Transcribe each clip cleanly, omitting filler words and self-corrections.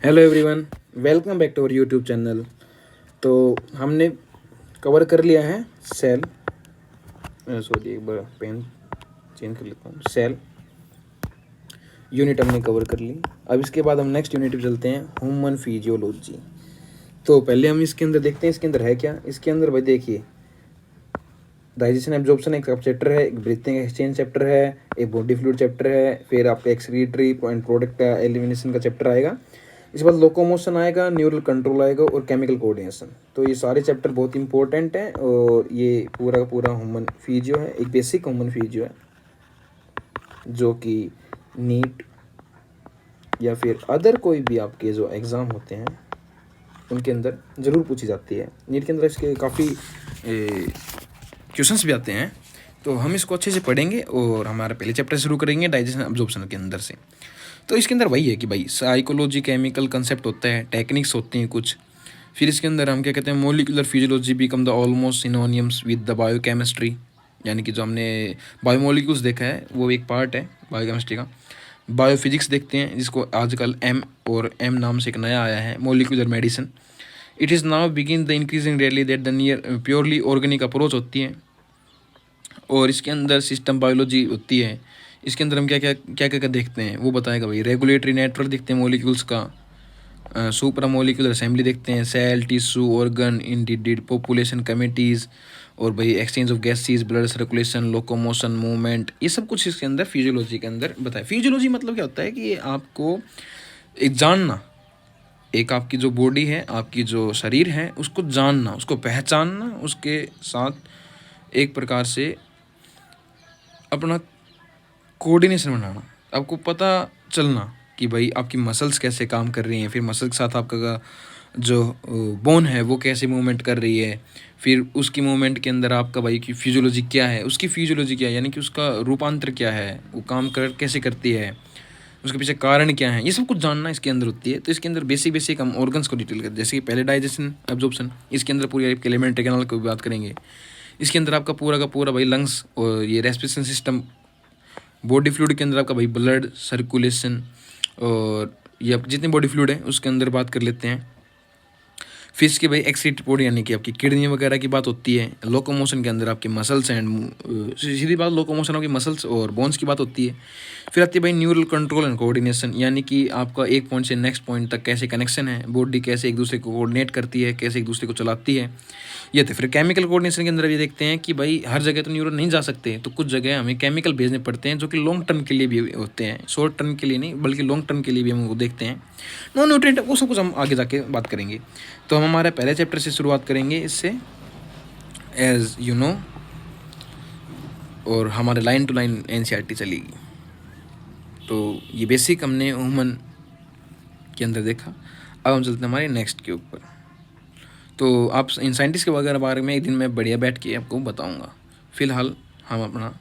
Hello everyone, welcome back to our YouTube channel. तो हमने cover कर लिया है सेल, सॉरी एक बार पेन चेंज कर लेता हूँ। सेल यूनिट हमने कवर कर ली। अब इसके बाद हम नेक्स्ट यूनिट पे चलते हैं, ह्यूमन फिजियोलॉजी। तो पहले हम इसके अंदर देखते हैं इसके अंदर है क्या। इसके अंदर भाई देखिए, डाइजेशन एब्जॉर्प्शन एक सब चैप्टर है, एक ब्रीथिंग एक्सचेंज चैप्टर है, एक बॉडी फ्लूइड चैप्टर है, फिर आपका एक्सक्रीटरी एंड प्रोडक्ट का एलिमिनेशन का चैप्टर आएगा। इसके बाद लोकोमोशन आएगा, न्यूरल कंट्रोल आएगा और केमिकल कोऑर्डिनेशन। तो ये सारे चैप्टर बहुत इंपॉर्टेंट हैं और ये पूरा का पूरा ह्यूमन फिजियो है, एक बेसिक ह्यूमन फिजियो है जो कि नीट या फिर अदर कोई भी आपके जो एग्ज़ाम होते हैं उनके अंदर ज़रूर पूछी जाती है। नीट के अंदर इसके काफ़ी क्वेश्चंस भी आते हैं, तो हम इसको अच्छे से पढ़ेंगे और हमारा पहले चैप्टर शुरू करेंगे डाइजेशन अब्जॉर्प्शन के अंदर से। तो इसके अंदर वही है कि भाई साइकोलॉजी, केमिकल कंसेप्ट होता है, टेक्निक्स होती हैं कुछ। फिर इसके अंदर हम क्या कहते हैं, molecular physiology become the almost synonyms with the biochemistry, यानी कि जो हमने बायोमोलिक्यूल्स देखा है वो एक पार्ट है बायोकेमिस्ट्री का। बायोफिजिक्स देखते हैं जिसको आजकल एम नाम से एक नया आया है, molecular medicine. It is now begin the increasing really that the near purely organic approach होती है। और इसके अंदर सिस्टम बायोलॉजी होती है। इसके अंदर हम क्या क्या देखते हैं वो बताएगा भाई। रेगुलेटरी नेटवर्क देखते हैं मोलिक्यूल्स का, सुपरा मोलिकुलर असेंबली देखते हैं, cell, tissue, organ, indeed population committees, और भाई exchange of gases, blood circulation, locomotion, movement, ये सब कुछ इसके अंदर फिजियोलॉजी के अंदर बताया। फिजियोलॉजी मतलब क्या होता है कि आपको एक जानना, एक आपकी जो बॉडी है, आपकी जो शरीर है, उसको जानना, उसको पहचानना, उसके साथ एक प्रकार से अपना कोऑर्डिनेशन बनाना, आपको पता चलना कि भाई आपकी मसल्स कैसे काम कर रही हैं, फिर मसल के साथ आपका जो बोन है वो कैसे मूवमेंट कर रही है, फिर उसकी मूवमेंट के अंदर आपका भाई की फिजियोलॉजी क्या है, उसकी फिजियोलॉजी क्या है, यानी कि उसका रूपांतर क्या है, वो काम कैसे करती है, उसके पीछे कारण क्या है, ये सब कुछ जानना इसके अंदर होती है। तो इसके अंदर बेसिक हम ऑर्गन्स को डिटेल करते हैं, जैसे कि पहले डाइजेशन एब्जॉर्प्शन, इसके अंदर पूरी एलिमेंट्री कैनाल की बात करेंगे। इसके अंदर आपका पूरा का पूरा भाई लंग्स और ये रेस्पिरेशन सिस्टम, बॉडी फ्लूइड के अंदर आपका भाई ब्लड सर्कुलेशन, और ये आप जितने बॉडी फ्लूइड है उसके अंदर बात कर लेते हैं। फिश के भाई एक्सक्रीटरी बॉडी, यानी कि आपकी किडनी वगैरह की बात होती है। लोकोमोशन के अंदर आपके मसल्स एंड सीधी बात लोकोमोशन आपकी मसल्स और बोन्स की बात होती है। फिर आती है भाई न्यूरल कंट्रोल एंड कोऑर्डिनेशन, यानी कि आपका एक पॉइंट से नेक्स्ट पॉइंट तक कैसे कनेक्शन है, बॉडी कैसे एक दूसरे को कोऑर्डिनेट करती है, कैसे एक दूसरे को चलाती है, ये थे। फिर केमिकल कोऑर्डिनेशन के अंदर भी देखते हैं कि भाई हर जगह तो न्यूरॉन नहीं जा सकते, तो कुछ जगह हमें केमिकल भेजने पड़ते हैं जो कि लॉन्ग टर्म के लिए भी होते हैं, शॉर्ट टर्म के लिए नहीं बल्कि लॉन्ग टर्म के लिए भी हम वो देखते हैं। नॉन न्यूट्रिएंट वो सब कुछ हम आगे जाके बात करेंगे। तो हम हमारे पहले चैप्टर से शुरुआत करेंगे इससे, एज यू नो, और हमारे लाइन टू लाइन एनसीईआरटी चलेगी। तो ये बेसिक हमने ह्यूमन के अंदर देखा। अब हम चलते हैं हमारे नेक्स्ट के ऊपर। तो आप इन साइंटिस्ट के वगैरह बारे में एक दिन मैं बढ़िया बैठ के आपको बताऊंगा। फ़िलहाल हम अपना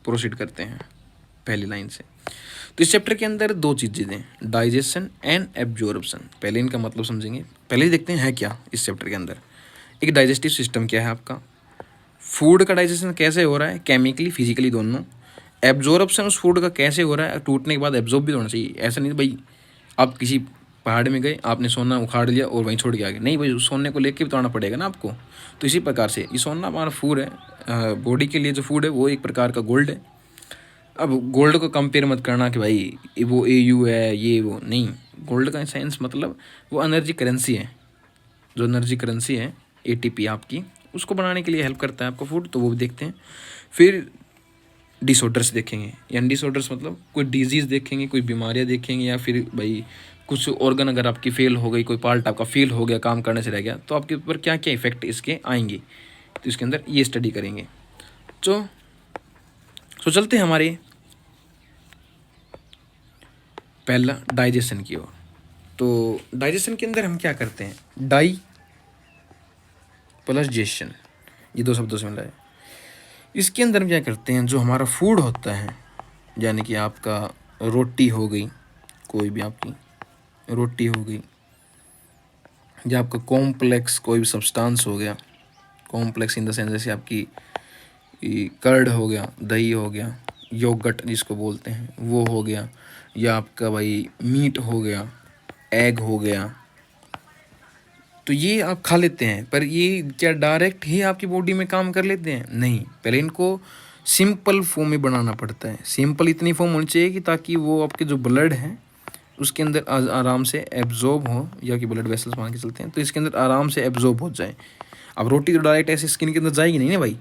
प्रोसीड करते हैं पहली लाइन से। तो इस चैप्टर के अंदर दो चीज़ें हैं, डाइजेशन एंड एब्जॉर्प्शन। पहले इनका मतलब समझेंगे, पहले ही देखते हैं है क्या इस चैप्टर के अंदर। एक डाइजेस्टिव सिस्टम क्या है आपका, फूड का डाइजेशन कैसे हो रहा है, केमिकली फिजिकली दोनों। एब्जॉर्प्शन उस फूड का कैसे हो रहा है, टूटने के बाद एब्जॉर्ब भी होना चाहिए। ऐसा नहीं भाई आप किसी पहाड़ में गए, आपने सोना उखाड़ लिया और वहीं छोड़ के आ गए, नहीं भाई सोने को लेके भी तो आना पड़ेगा ना आपको। तो इसी प्रकार से ये सोना हमारा फूड है, बॉडी के लिए जो फूड है वो एक प्रकार का गोल्ड है। अब गोल्ड को कंपेयर मत करना कि भाई वो AU है ये वो, नहीं। गोल्ड का साइंस मतलब वो एनर्जी करेंसी है, जो एनर्जी करेंसी है ATP आपकी, उसको बनाने के लिए हेल्प करता है आपका फूड, तो वो भी देखते हैं। फिर डिसऑर्डर्स देखेंगे, यानी डिसऑर्डर्स मतलब कोई डिजीज़ देखेंगे, कोई बीमारियां देखेंगे, या फिर भाई कुछ ऑर्गन अगर आपकी फेल हो गई, कोई पार्ट आपका फेल हो गया, काम करने से रह गया, तो आपके ऊपर क्या क्या इफेक्ट इसके आएंगे, तो इसके अंदर ये स्टडी करेंगे। तो चलते हैं हमारे पहला डाइजेशन की ओर। तो डाइजेशन के अंदर हम क्या करते हैं, डाई प्लस जेशन, ये दो शब्दों से मिला है। इसके अंदर हम क्या करते हैं, जो हमारा फूड होता है, यानी कि आपका रोटी हो गई, कोई भी आपकी रोटी हो गई, या आपका कॉम्प्लेक्स कोई भी सब्सटेंस हो गया, कॉम्प्लेक्स इन द सेंस जैसे आपकी कर्ड हो गया, दही हो गया, योगर्ट जिसको बोलते हैं वो हो गया, या आपका भाई मीट हो गया, एग हो गया, तो ये आप खा लेते हैं, पर ये क्या डायरेक्ट ही आपकी बॉडी में काम कर लेते हैं? नहीं, पहले इनको सिंपल फॉर्म में बनाना पड़ता है। सिंपल इतनी फॉर्म होनी चाहिए कि ताकि वो आपके जो ब्लड है उसके अंदर आराम से एब्जॉर्ब हो, या कि ब्लड वेसल्स मान के चलते हैं, तो इसके अंदर आराम से एब्जॉर्ब हो जाए। अब रोटी तो डायरेक्ट ऐसे स्किन के अंदर जाएगी नहीं ना भाई,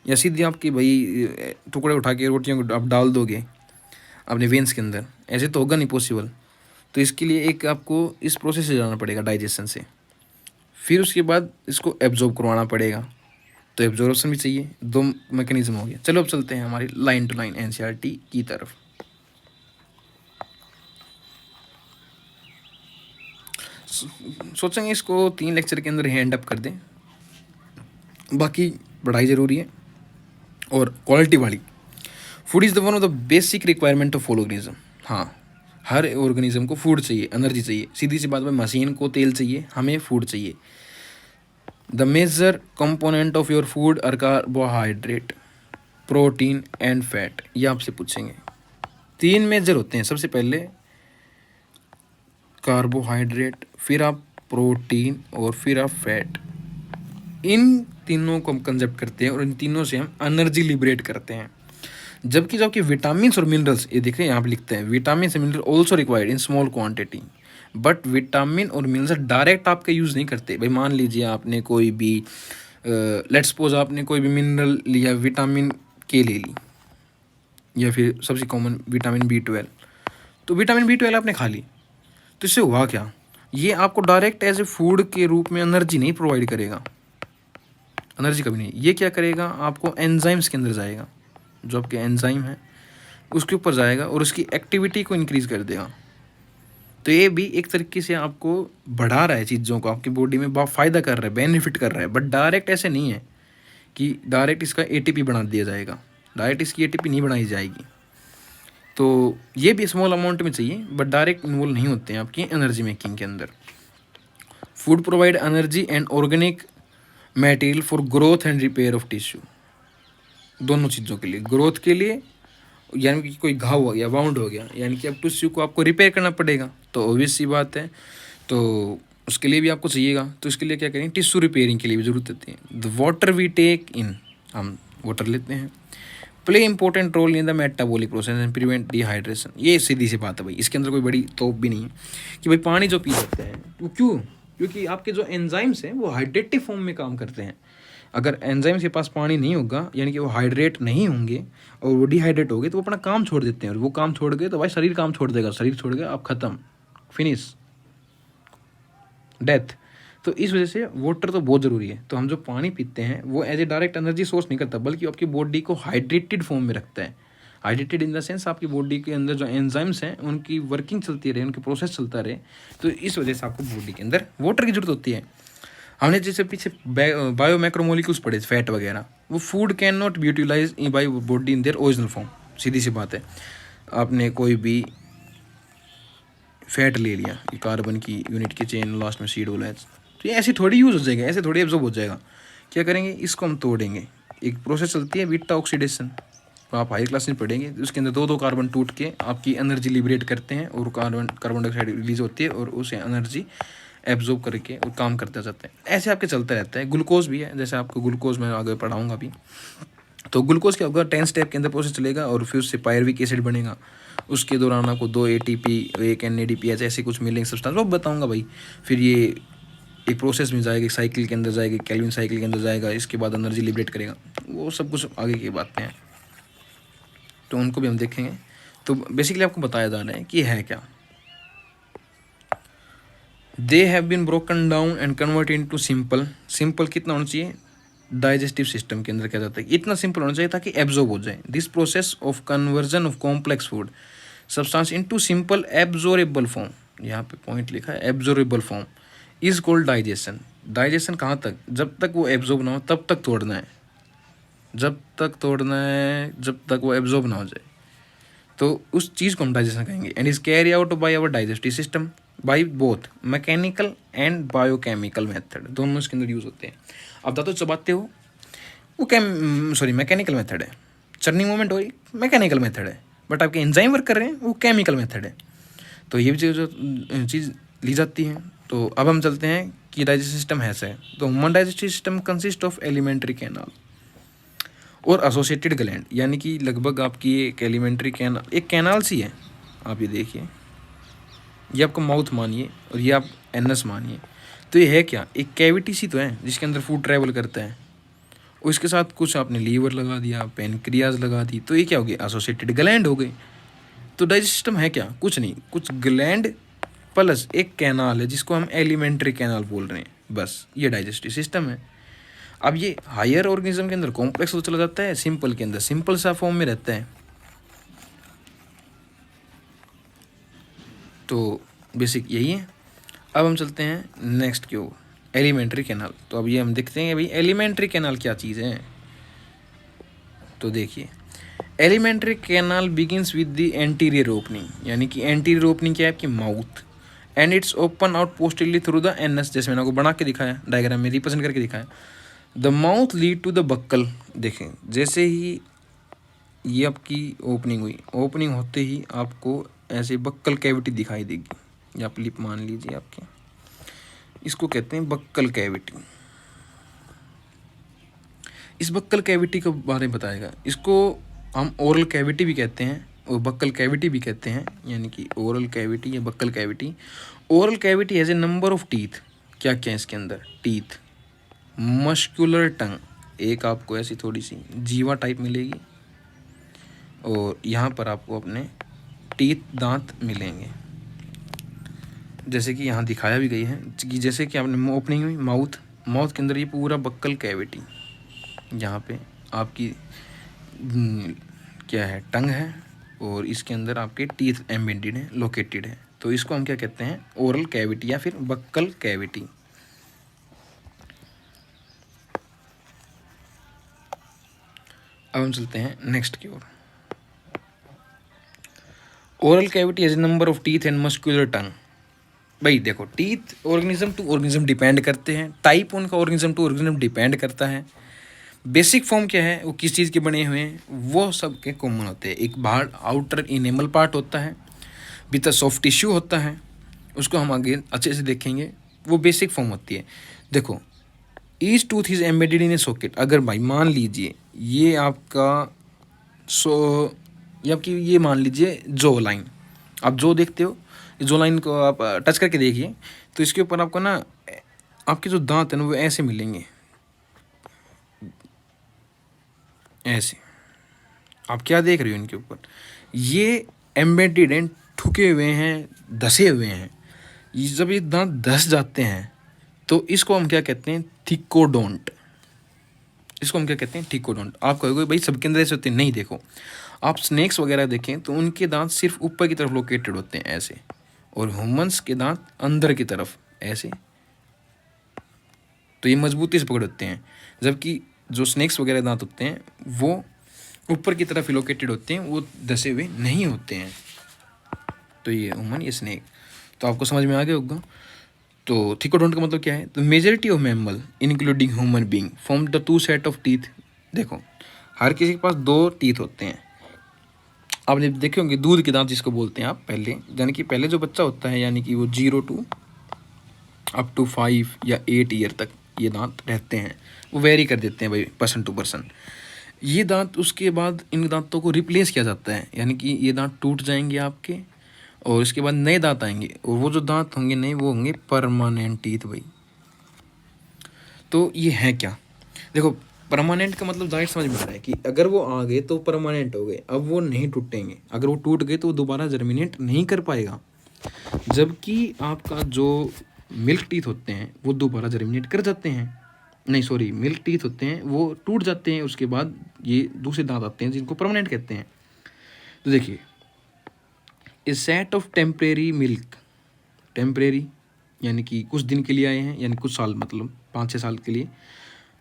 या सीधी आपकी भाई टुकड़े उठा के रोटियों को आप डाल दोगे अपने वेंस के अंदर, ऐसे तो होगा नहीं पॉसिबल। तो इसके लिए एक आपको इस प्रोसेस से जाना पड़ेगा, डाइजेशन से, फिर उसके बाद इसको एब्जॉर्ब करवाना पड़ेगा। तो एब्जॉर्प्शन भी चाहिए, दो मैकेनिज्म हो गया। चलो अब चलते हैं हमारी लाइन टू लाइन एनसीईआरटी की तरफ। सोचेंगे इसको 3 लेक्चर के अंदर हैंड अप कर दें, बाकी पढ़ाई ज़रूरी है और क्वालिटी वाली। Food is the one of the basic requirement of all organism. हाँ, हर ऑर्गेनिज्म को फूड चाहिए, एनर्जी चाहिए। सीधी सी बात है, मशीन को तेल चाहिए, हमें फूड चाहिए। The major component of your food are carbohydrate, protein and fat. ये आपसे पूछेंगे। 3 मेजर होते हैं, सबसे पहले कार्बोहाइड्रेट, फिर आप प्रोटीन और फिर आप फैट। इन तीनों को हम कंसेप्ट करते हैं और इन तीनों से हम एनर्जी लिबरेट करते हैं। जबकि जो आपके विटामिन और मिनरल्स, ये देखें यहाँ पे लिखते हैं vitamin and mineral also required in small quantity, but vitamin और मिनरल्स डायरेक्ट आपका यूज़ नहीं करते। भाई मान लीजिए आपने कोई भी लेट्स सपोज आपने कोई भी मिनरल लिया, विटामिन के ले ली, या फिर सबसे कॉमन विटामिन B12, तो विटामिन B12 आपने खा ली, तो इससे हुआ क्या? ये आपको डायरेक्ट एज ए फूड के रूप में एनर्जी नहीं प्रोवाइड करेगा, एनर्जी कभी नहीं। ये क्या करेगा, आपको एंजाइम्स के अंदर जाएगा, जो आपके एंजाइम है उसके ऊपर जाएगा और उसकी एक्टिविटी को इंक्रीज़ कर देगा। तो ये भी एक तरीके से आपको बढ़ा रहा है चीज़ों को, आपकी बॉडी में बहुत फ़ायदा कर रहा है, बेनिफिट कर रहा है। बट डायरेक्ट ऐसे नहीं है कि डायरेक्ट इसका ATP बना दिया जाएगा, डायरेक्ट इसकी ATP नहीं बनाई जाएगी। तो ये भी स्मॉल अमाउंट में चाहिए, बट डायरेक्ट इन्वॉल्व नहीं होते हैं आपकी एनर्जी मेकिंग के अंदर। Food provide energy and organic material for growth and repair of tissue. दोनों चीज़ों के लिए, ग्रोथ के लिए यानी कि कोई घाव हो गया, वाउंड हो गया, यानी कि अब टिश्यू को आपको रिपेयर करना पड़ेगा, तो ऑब्वियस सी बात है, तो उसके लिए भी आपको चाहिएगा। तो इसके लिए क्या करें, टिश्यू रिपेयरिंग के लिए भी ज़रूरत होती है। The water we take in, हम वाटर लेते हैं, play important role in the metabolic process and prevent dehydration. ये सीधी सी बात है भाई, इसके अंदर कोई बड़ी तोप भी नहीं है कि भाई पानी जो पी सकते हैं, वो क्यों? क्योंकि आपके जो एंजाइम्स हैं वो हाइड्रेटिव फॉर्म में काम करते हैं। अगर एंजाइम्स के पास पानी नहीं होगा, यानी कि वो हाइड्रेट नहीं होंगे और वो डिहाइड्रेट हो गए, तो वो अपना काम छोड़ देते हैं, और वो काम छोड़ गए तो भाई शरीर काम छोड़ देगा, शरीर छोड़ गया आप ख़त्म, फिनिश, डेथ। तो इस वजह से वाटर तो बहुत ज़रूरी है। तो हम जो पानी पीते हैं वो as a direct energy source नहीं करता, बल्कि आपकी बॉडी को हाइड्रेटेड फॉर्म में रखता है। हाइड्रेटेड इन द सेंस आपकी बॉडी के अंदर जो एंजाइम्स हैं उनकी वर्किंग चलती रहे, उनकी प्रोसेस चलता रहे। तो इस वजह से आपको बॉडी के अंदर वाटर की जरूरत होती है। हमने जैसे पीछे बायो मैक्रोमोलिक्यूल्स पढ़े, फैट वगैरह, वो food can not be utilise in by body in their original form. सीधी सी बात है, आपने कोई भी फैट ले लिया, ये कार्बन की यूनिट की चेन लास्ट में C-H, तो ये ऐसे थोड़ी यूज़ हो जाएगा, ऐसे थोड़ी एब्जॉर्ब हो जाएगा। क्या करेंगे, इसको हम तोड़ेंगे। एक प्रोसेस चलती है बीटा ऑक्सीडेशन, तो आप हाई क्लास में पढ़ेंगे। उसके अंदर 2-2 कार्बन टूट के आपकी एनर्जी लिबरेट करते हैं और कार्बन डाइऑक्साइड रिलीज होती है और उसे एनर्जी एब्जॉर्ब करके और काम करते जाते हैं। ऐसे आपके चलता रहता है। ग्लूकोज भी है, जैसे आपको ग्लूकोज मैं आगे पढ़ाऊँगा अभी। तो ग्लूकोज क्या होगा, 10 स्टेप के अंदर प्रोसेस चलेगा और फिर उससे पायरविक एसिड बनेगा। उसके दौरान आपको 2 ATP, 1 NADPH ऐसे कुछ मिलेंगे सब्सटेंस, वो बताऊंगा भाई। फिर ये एक प्रोसेस में जाएगा, साइकिल के अंदर जाएगा, केल्विन साइकिल के अंदर जाएगा, इसके बाद एनर्जी लिबरेट करेगा। वो सब कुछ आगे की बातें हैं, तो उनको भी हम देखेंगे। तो बेसिकली आपको बताया जा रहा है कि है क्या। They have been broken down and convert into simple. Simple कितना होना चाहिए, डाइजेस्टिव सिस्टम के अंदर क्या जाता है, इतना सिंपल होना चाहिए ताकि एब्जॉर्ब हो जाए। This process of conversion of complex food substance into simple absorbable form, यहाँ पे पॉइंट लिखा है absorbable form, is called digestion. Digestion कहाँ तक, जब तक वो एब्जॉर्ब ना हो तब तक तोड़ना है, जब तक तोड़ना है, जब तक वो एब्जॉर्ब ना हो जाए, तो उस चीज़ को हम डाइजेशन कहेंगे। And is carry out by our digestive system by both mechanical and biochemical method, दोनों इसके अंदर यूज़ होते हैं। अब दांतों चबाते हो, वो मैकेनिकल मेथड है। चर्निंग मूवमेंट हो रही, मैकेनिकल मेथड है। बट आपके एंजाइम वर्क कर रहे हैं, वो केमिकल मेथड है। तो ये भी चीज़ ली जाती है। तो अब हम चलते हैं कि डाइजेस्टिव सिस्टम ऐसा है। तो human digestive system consist of alimentary canal और एसोसिएटेड ग्लैंड, यानी कि लगभग आपकी एक एलिमेंट्री कैनाल, एक कैनाल सी है। आप ये देखिए, ये आपका माउथ मानिए और ये आप एनस मानिए। तो ये है क्या, एक कैविटी सी तो है जिसके अंदर फूड ट्रैवल करता है, और इसके साथ कुछ आपने लीवर लगा दिया, पेनक्रियाज लगा दी, तो ये क्या हो गया, एसोसिएटेड ग्लैंड हो गए। तो डाइजेस्टिव सिस्टम है क्या, कुछ नहीं, कुछ ग्लैंड प्लस एक कैनाल है जिसको हम एलिमेंट्री कैनाल बोल रहे हैं, बस ये डाइजेस्टिव सिस्टम है। अब ये हायर ऑर्गेनिज्म के अंदर कॉम्प्लेक्स तो चला जाता है, सिंपल के अंदर सिंपल सा फॉर्म में रहता है। तो बेसिक यही है। अब हम चलते हैं नेक्स्ट की ओर, एलिमेंट्री कैनाल। तो अब ये हम देखते हैं भाई एलिमेंट्री कैनाल क्या चीज़ है। तो देखिए, alimentary canal begins with the anterior opening, यानी कि एंटीरियर ओपनिंग क्या है आपकी mouth, and it's open out posteriorly through the anus, जैसे मैंने आपको बना के दिखाया, डायग्राम में रिप्रेजेंट करके दिखाया। The mouth lead to the buccal. देखें, जैसे ही ये आपकी ओपनिंग हुई, ओपनिंग होते ही आपको ऐसे बक्कल कैविटी दिखाई देगी, या आप लिप मान लीजिए आपके, इसको कहते हैं बक्कल कैविटी। इस बक्कल कैविटी के बारे में बताएगा, इसको हम ओरल कैविटी भी कहते हैं और बक्कल कैविटी भी कहते हैं, यानी कि ओरल कैविटी या buccal cavity. Oral cavity has a number of teeth. क्या क्या है इसके अंदर, टीथ, मस्कुलर टंग, एक आपको ऐसी थोड़ी सी जीवा टाइप मिलेगी, और यहाँ पर आपको अपने टीथ दांत मिलेंगे, जैसे कि यहाँ दिखाया भी गई है कि जैसे कि आपने ओपनिंग हुई माउथ, माउथ के अंदर ये पूरा बक्कल कैविटी, यहाँ पे आपकी क्या है, टंग है, और इसके अंदर आपके टीथ एम्बेडेड है, लोकेटेड है। तो इसको हम क्या कहते हैं, ओरल कैविटी या फिर बक्कल कैविटी। अब हम चलते हैं नेक्स्ट की ओर। Oral cavity has a number of teeth and muscular tongue. भाई देखो, teeth organism to organism depend करते हैं, टाइप उनका ऑर्गेनिज्म टू ऑर्गेनिज्म डिपेंड करता है, बेसिक फॉर्म क्या है, वो किस चीज़ के बने हुए हैं, वो सब के कॉमन होते हैं। एक बाहर आउटर इनेमल पार्ट होता है, भीतर सॉफ्ट टिश्यू होता है, उसको हम आगे अच्छे से देखेंगे, वो बेसिक फॉर्म होती है। देखो, each tooth is embedded in A socket. अगर भाई मान लीजिए ये आपका ये आपकी, ये मान लीजिए जो लाइन, आप जो देखते हो, जो लाइन को आप टच करके देखिए, तो इसके ऊपर आपको ना आपके जो दांत हैं ना वो ऐसे मिलेंगे, ऐसे। आप क्या देख रहे हो इनके ऊपर, ये एम्बेडेड हैं, ठुके हुए हैं, धसे हुए हैं। ये जब ये दांत धस जाते हैं तो इसको हम क्या कहते हैं, थिकोडोंट। इसको हम क्या कहते हैं, थिकोडोंट। आप कहोगे भाई सबके अंदर ऐसे होते हैं, नहीं, देखो आप स्नेक्स वगैरह देखें तो उनके दांत सिर्फ ऊपर की तरफ लोकेटेड होते हैं ऐसे, और ह्यूमंस के दांत अंदर की तरफ ऐसे, तो ये मजबूती से पकड़ होते हैं। जबकि जो स्नेक्स वगैरह दांत होते हैं वो ऊपर की तरफ लोकेटेड होते हैं, वो धसे हुए नहीं होते हैं। तो ये ह्यूमन, ये स्नेक, तो आपको समझ में आ गया होगा। तो थिकोडोंट का मतलब क्या है, तो majority of mammal including human being form the two set of teeth. देखो, हर किसी के पास दो टीथ होते हैं। आपने देखे होंगे दूध के दांत जिसको बोलते हैं आप, पहले, यानी कि पहले जो बच्चा होता है, यानी कि वो 0 to up to 5 या 8 ईयर तक ये दांत रहते हैं, वो वेरी कर देते हैं भाई पर्सन टू पर्सन। ये दांत, उसके बाद इन दांतों को रिप्लेस किया जाता है, यानी कि ये दांत टूट जाएंगे आपके, और इसके बाद नए दांत आएंगे, और वो जो दांत होंगे नए वो होंगे परमानेंट टीथ भाई। तो ये है क्या, देखो परमानेंट का मतलब जाहिर समझ में आ रहा है कि अगर वो आ गए तो परमानेंट हो गए, अब वो नहीं टूटेंगे। अगर वो टूट गए तो वो दोबारा जर्मिनेट नहीं कर पाएगा। जबकि आपका जो मिल्क टीथ होते हैं वो दोबारा जर्मिनेट कर जाते हैं, नहीं सॉरी, मिल्क टीथ होते हैं वो टूट जाते हैं, उसके बाद ये दूसरे दांत आते हैं जिनको परमानेंट कहते हैं। तो देखिए, a set of temporary milk, temporary यानी कि कुछ दिन के लिए आए हैं, यानी कुछ साल, मतलब 5-6 साल के लिए,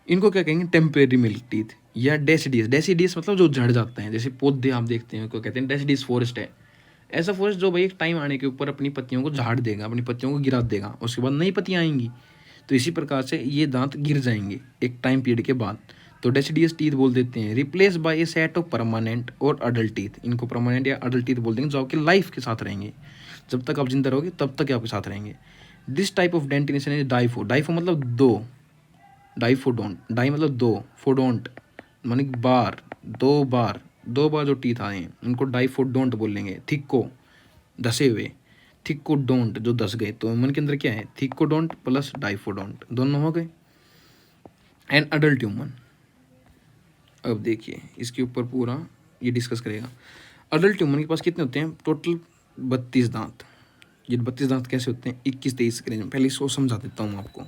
इनको क्या कहेंगे, टेम्परेरी मिल्क टीथ या डेसिडियस। डेसिडियस मतलब जो झड़ जाते हैं, जैसे पौधे आप देखते हैं, उनको कहते हैं डेसिडियस फॉरेस्ट है। ऐसा फॉरेस्ट जो भाई एक टाइम आने के ऊपर अपनी पत्तियों को झाड़ देगा, अपनी पत्तियों को गिरा देगा, उसके बाद नई पत्तियाँ आएंगी। तो इसी प्रकार से ये दांत गिर जाएंगे एक टाइम पीरियड के बाद। तो डेसिडियस टीथ बोल देते हैं। Replace by A set of permanent और अडल्ट टीथ, इनको परमानेंट या अडल्ट टीथ बोल देंगे, जो आपकी लाइफ के साथ रहेंगे, जब तक आप जिंदा रहोगे तब तक आपके साथ रहेंगे। दिस टाइप ऑफ डेंटिनेशन इज डाइफो, डाइफो मतलब दो, डाइफोडोंट, डाई मतलब दो, फोडोंट माने बार, दो बार, दो बार जो टीथ आए हैं उनको डाइफोडोंट बोलेंगे। थिक्को धसे हुए, थिक्कोडोंट जो धस गए, तो मन के अंदर क्या है, थिक्कोडोंट प्लस डाइफोडोंट दोनों हो गए। एंड अडल्ट ह्यूमन, अब देखिए इसके ऊपर पूरा ये डिस्कस करेगा। अडल्ट ह्यूमन के पास कितने होते हैं, टोटल 32 दांत। ये 32 दांत कैसे होते हैं, 21-23 के रेंज में। पहले इसको समझा देता हूँ आपको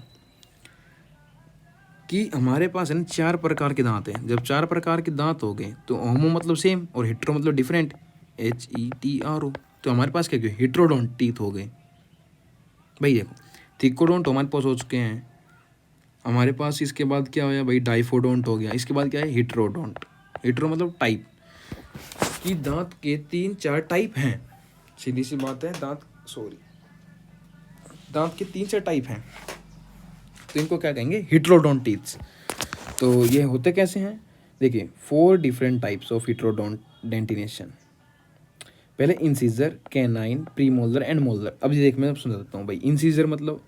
कि हमारे पास है ना 4 प्रकार के दांत हैं। जब 4 प्रकार के दांत हो गए तो होमो मतलब सेम और हेट्रो मतलब डिफरेंट, HETRO। तो हमारे पास क्या क्या हेट्रोडोंट टीथ हो गए भाई। देखो थिकोडोंट हमारे पास हो चुके हैं, हमारे पास इसके बाद क्या हो गया भाई, डाइफोडोंट हो गया। इसके बाद क्या है, हेट्रोडोंट। हेट्रो मतलब टाइप कि दांत के 3-4 टाइप हैं, सीधी सी बात है। दांत के 3-4 टाइप हैं, तो इनको क्या कहेंगे, हेट्रोडोंट टीथ्स। तो ये होते कैसे हैं, देखिए 4 डिफरेंट टाइप्स ऑफ हेट्रोडोंट डेंटिनेशन। पहले incisor, canine, premolar and molar. अब ये देख मैं समझा देता हूँ भाई। इंसीजर मतलब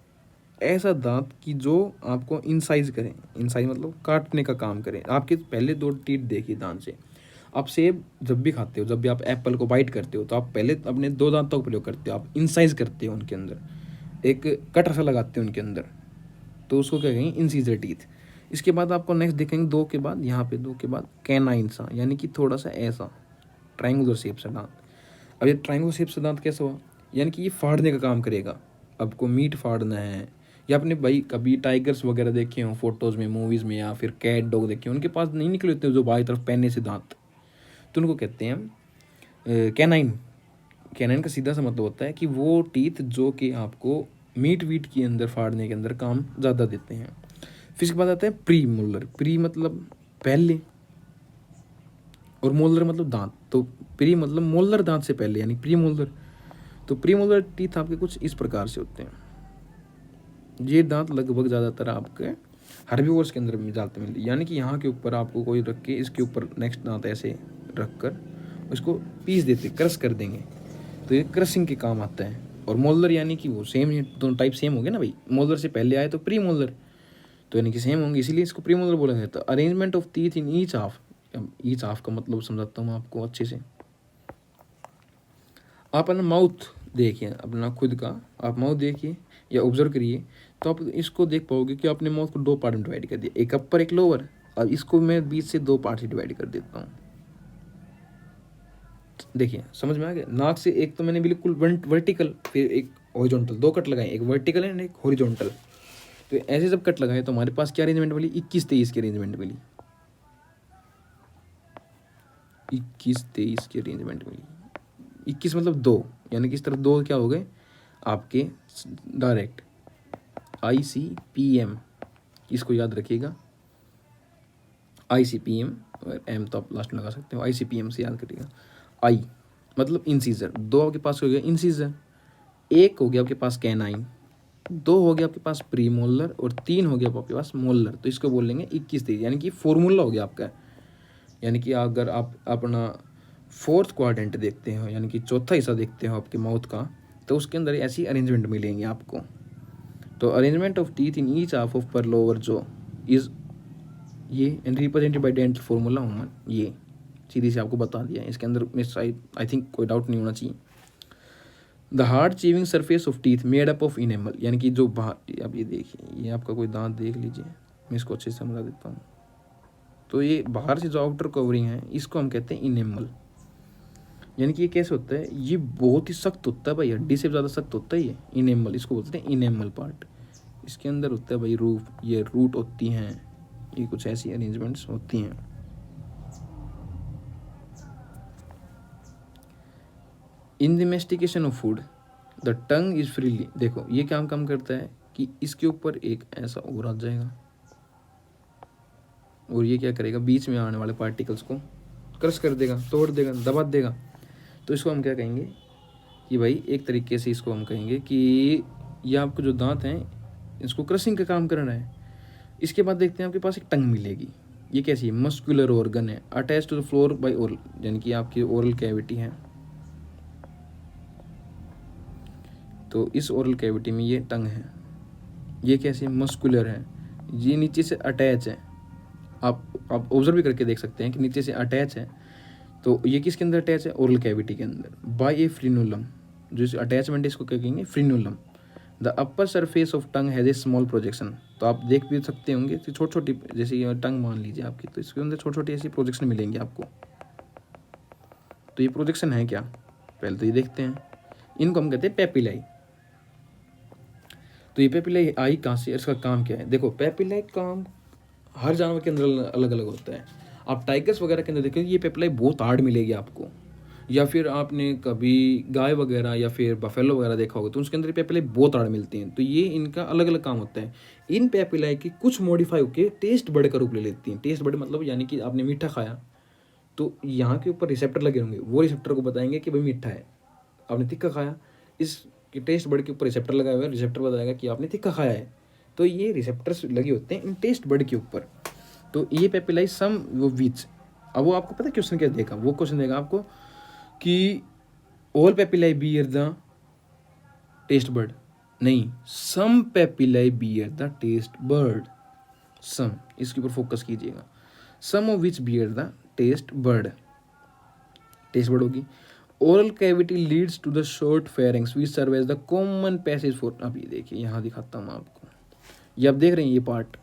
ऐसा दांत कि जो आपको इंसाइज करे, इंसाइज मतलब काटने का काम करे। आपके पहले 2 टीथ देखिए दांत से। आप सेब जब भी खाते हो, जब भी आप एप्पल को बाइट करते हो, तो आप पहले अपने 2 दांतों का प्रयोग करते हो, आप इंसाइज करते हो उनके अंदर, एक कटर सा लगाते हो उनके अंदर, तो उसको क्या कहेंगे, इंसीजर टीथ। इसके बाद आपको नेक्स्ट देखेंगे 2 के बाद, यहाँ पे 2 के बाद कैनाइन सा, यानी कि थोड़ा सा ऐसा ट्रायंगुलर शेप से दांत। अब ये ट्रायंगुलर शेप से दांत कैसे हुआ, यानी कि ये फाड़ने का काम करेगा। आपको मीट फाड़ना है, या आपने भाई कभी टाइगर्स वगैरह देखे हो फोटोज़ में, मूवीज़ में, या फिर कैट डॉग देखे हो, उनके पास नहीं निकले होते जो बाई तरफ पहने से दांत, तो उनको कहते हैं हम कैनाइन। कैनाइन का सीधा सा मतलब होता है कि वो टीथ जो कि आपको मीट वीट के अंदर फाड़ने के अंदर काम ज़्यादा देते हैं। फिर इसके बाद आता है प्री मोलर। प्री मतलब पहले, और मोलर मतलब दांत। तो प्री मतलब मोलर दांत से पहले, यानी प्री मोलर। तो प्री मोलर टीथ आपके कुछ इस प्रकार से होते हैं। ये दांत लगभग ज़्यादातर आपके हर्बीवोर्स के अंदर जाते मिलते हैं, यानी कि यहाँ के ऊपर आपको कोई रख के इसके ऊपर नेक्स्ट दांत ऐसे रख कर उसको पीस देते, क्रश कर देंगे, तो ये क्रशिंग के काम आता है। और मोलर यानी कि वो सेम है, दोनों टाइप सेम हो गए ना भाई। मोलर से पहले आए तो प्री मोलर, तो यानी कि सेम होंगे, इसीलिए इसको प्री मोलर बोला जाता है। Arrangement of teeth in each half. Each half का मतलब समझाता हूँ आपको अच्छे से। आप अपना माउथ देखिए, अपना खुद का आप माउथ देखिए या ऑब्जर्व करिए, तो आप इसको देख पाओगे कि आपने माउथ को 2 पार्ट में डिवाइड कर दिया, एक अपर एक लोअर। और इसको मैं बीच से 2 पार्ट से डिवाइड कर देता हूँ। देखिए समझ में आ गया। नाक से एक तो मैंने बिल्कुल वर्टिकल, फिर एक हॉरिजॉन्टल, 2 कट लगाए, एक वर्टिकल एंड एक हॉरिजॉन्टल। तो ऐसे जब कट लगाए तो हमारे पास क्या अरेंजमेंट मिली, 21-23 की अरेंजमेंट मिली। 21-23 की अरेंजमेंट मिली। 21 मतलब 2, यानी कि इस तरफ 2 क्या हो गए आपके डायरेक्ट। ICPM, इसको याद रखिएगा, ICPM, एम तो आप लास्ट में लगा सकते हो, ICPM से याद करिएगा। आई मतलब इंसीजर, 2 आपके पास हो गया इंसीजर, 1 हो गया आपके पास कैनाइन, 2 हो गया आपके पास प्री मोलर, और 3 हो गया आपके पास मोलर। तो इसको बोल लेंगे 21-23, यानी कि फॉर्मूला हो गया आपका। यानी कि अगर आप अपना 4th क्वाड्रेंट देखते हो, यानी कि चौथा हिस्सा देखते हो आपके माउथ का, तो उसके अंदर ऐसी अरेंजमेंट मिलेंगे आपको। तो arrangement of teeth in each half of पर लोअर जो इज ये and represented by dental formula human. ये सीधी से आपको बता दिया है, इसके अंदर मिस आई थिंक कोई डाउट नहीं होना चाहिए। The hard chewing surface of teeth made up of enamel, यानी कि जो बाहर, अब ये देखिए, ये आपका कोई दांत देख लीजिए, मैं इसको अच्छे से समझा देता हूँ। तो ये बाहर से जो आउटर कवरिंग है, इसको हम कहते हैं इनेमल। यानी कि ये कैसे होता है, ये बहुत ही सख्त होता है भाई, हड्डी से ज़्यादा सख्त होता है ये इनेमल, इसको बोलते हैं इनेमल पार्ट। इसके अंदर होता है भाई रूफ, ये रूट होती हैं, ये कुछ ऐसी अरेंजमेंट्स होती हैं। In the mastication of food the tongue is freely, देखो ये क्या काम करता है कि इसके ऊपर एक ऐसा और आ जाएगा, और ये क्या करेगा, बीच में आने वाले पार्टिकल्स को क्रश कर देगा, तोड़ देगा, दबा देगा। तो इसको हम क्या कहेंगे कि भाई एक तरीके से इसको हम कहेंगे कि ये आपको जो दांत हैं इसको क्रशिंग का काम करना है। इसके बाद देखते हैं आपके पास एक टंग मिलेगी। ये कैसी है, मस्कुलर ऑर्गन है, attach to the floor by oral, यानी कि आपकी ओरल कैविटी है। तो इस ओरल कैविटी में ये टंग है, ये कैसी मस्कुलर है, ये नीचे से अटैच है। आप ऑब्जर्व भी करके देख सकते हैं कि नीचे से अटैच है। तो ये किसके अंदर अटैच है, ओरल कैविटी के अंदर, बाय ए फ्रीनुलम। जो इस अटैचमेंट है इसको क्या कहेंगे, frenulum. The upper surface of tongue has a small projection. तो आप देख भी सकते होंगे कि छोटी छोटी, जैसे ये टंग मान लीजिए आपकी, तो इसके अंदर छोटी छोटी ऐसी प्रोजेक्शन मिलेंगे आपको। तो ये प्रोजेक्शन है क्या, पहले तो ये देखते हैं। इनको हम कहते हैं पेपिलाई। तो ये पेपिलाई आई कहाँ से, इसका काम क्या है। देखो पेपिलाई काम हर जानवर के अंदर अलग अलग होता है। आप टाइगर्स वगैरह के अंदर देखेंगे ये पेपिलाई बहुत हार्ड मिलेगी आपको, या फिर आपने कभी गाय वगैरह या फिर बफेलो वगैरह देखा होगा तो उसके अंदर पेपिलाई बहुत हार्ड मिलती हैं। तो ये इनका अलग अलग काम होता है। इन पेपिलाई की कुछ मॉडिफाई होकर टेस्ट बड का रूप ले लेती हैं। टेस्ट बड मतलब यानी कि आपने मीठा खाया तो यहाँ के ऊपर रिसेप्टर लगे होंगे, वो रिसेप्टर को बताएंगे कि भाई मीठा है। आपने तिक्का खाया, इस टेस्ट बड के ऊपर रिसेप्टर लगाए हुए हैं, रिसेप्टर बताएगा कि आपने तिक्का खाया है। तो ये रिसेप्टर्स लगे होते हैं इन टेस्ट बड के ऊपर। तो ये पेपिलाई सम वो विच, अब वो आपको पता क्वेश्चन क्या देगा, वो क्वेश्चन देगा आपको कि all papillae bear the taste bud, नहीं, some papillae bear the taste bud. Some, इसके ऊपर फोकस कीजिएगा। Some of which bear the taste bud, taste bud होगी। Oral cavity leads to the short pharynx which serve as the common passage for, अब ये देखिए यहाँ दिखाता हूँ आपको, ये आप देख रहे हैं ये पार्ट,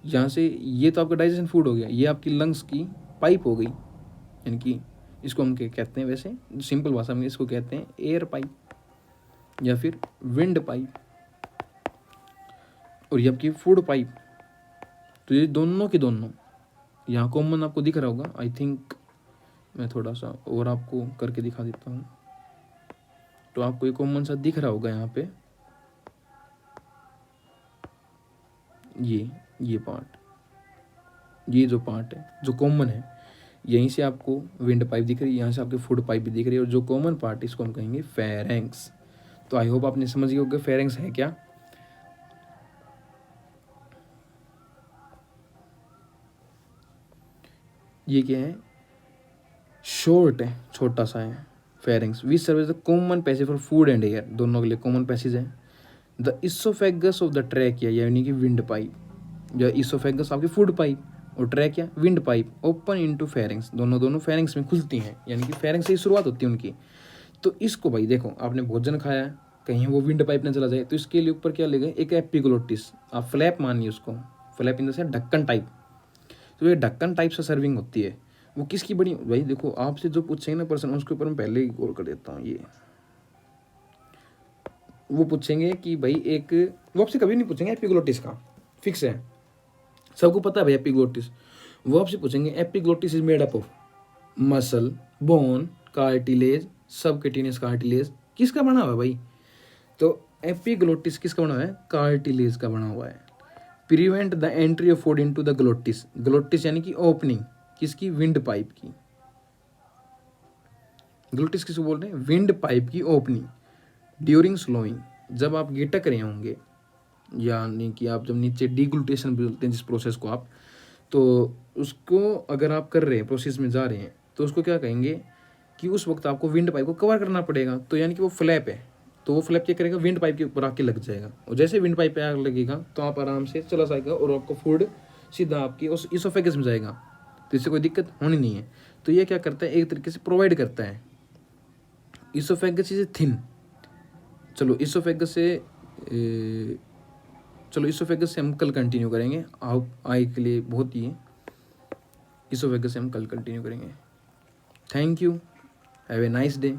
यहाँ से ये तो आपका डाइजेशन फूड हो गया, ये आपकी लंग्स की पाइप हो गई, यानी कि इसको हम क्या कहते हैं, वैसे सिंपल भाषा में इसको कहते हैं एयर पाइप या फिर विंड पाइप, और ये आपकी फूड पाइप। तो ये दोनों के दोनों यहाँ कॉमन आपको दिख रहा होगा। आई थिंक मैं थोड़ा सा और आपको करके दिखा देता हूँ, तो आपको ये कॉमन सा दिख रहा होगा यहाँ पे, ये पार्ट, ये जो पार्ट है जो कॉमन है, यहीं से आपको विंड पाइप दिख रही है, यहाँ से आपकी फूड पाइप भी दिख रही है, और जो कॉमन पार्ट इसको हम कहेंगे फेरेंक्स। तो आई होप आपने समझ गए होगा फेरेंक्स है क्या। ये क्या है, शॉर्ट है, छोटा सा है pharynx. Which serve as the common passage for food and air, दोनों के लिए कॉमन पैसेज है। The oesophagus of the trachea, यानी कि विंड पाइप, या इसोफेगस आपकी फूड पाइप और trachea windpipe, open into pharynx, दोनों फेरिंग्स में खुलती हैं, यानी कि फेरिंग्स से ही शुरुआत होती है उनकी। तो इसको भाई देखो, आपने भोजन खाया है, कहीं वो विंड पाइप ना चला जाए, तो इसके लिए ऊपर क्या लगे, एक एपिग्लोटिस, आप फ्लैप मानिए उसको, फ्लैप इन द सेंस ढक्कन टाइप। तो ये ढक्कन टाइप से सर्विंग होती है। वो किसकी बनी भाई, देखो आपसे जो पूछेंगे ना पर्सन, उसके ऊपर मैं पहले ही गौर कर देता हूँ। ये वो पूछेंगे कि भाई एक, वो आपसे कभी नहीं पूछेंगे एपिग्लोटिस का, फिक्स है, सबको पता है भाई एपिग्लोटिस। वो आपसे पूछेंगे epiglottis is made up of muscle, bone, cartilage, subcutaneous cartilage, किसका बना हुआ है भाई। तो एपिग्लोटिस किसका बना हुआ है, कार्टिलेज का बना हुआ है। Prevent the entry of food into the glottis, glottis यानी कि ओपनिंग किसकी, विंड पाइप की। ग्लोटिस किसको बोल रहे हैं, विंड पाइप की ओपनिंग। ड्यूरिंग स्लोइंग, जब आप गिटक रहे होंगे, यानी कि आप जब नीचे डिग्लूटेशन बोलते हैं जिस प्रोसेस को आप, तो उसको अगर आप कर रहे हैं, प्रोसेस में जा रहे हैं, तो उसको क्या कहेंगे कि उस वक्त आपको विंड पाइप को कवर करना पड़ेगा। तो यानी कि वो फ्लैप है, तो वो फ्लैप क्या करेगा, विंड पाइप के ऊपर आके लग जाएगा, और जैसे विंड पाइप पे आग लगेगा तो आप आराम से चला जाएगा और आपको फूड सीधा आपकी उस इसोफेगस में जाएगा। तो इससे कोई दिक्कत होनी नहीं है। तो ये क्या करता है, एक तरीके से प्रोवाइड करता है। इसोफेगस इज थिन, चलो इसोफेगस से हम कल कंटिन्यू करेंगे। आई के लिए बहुत ही है, इसोफेगस से हम कल कंटिन्यू करेंगे। Thank you, have a nice day.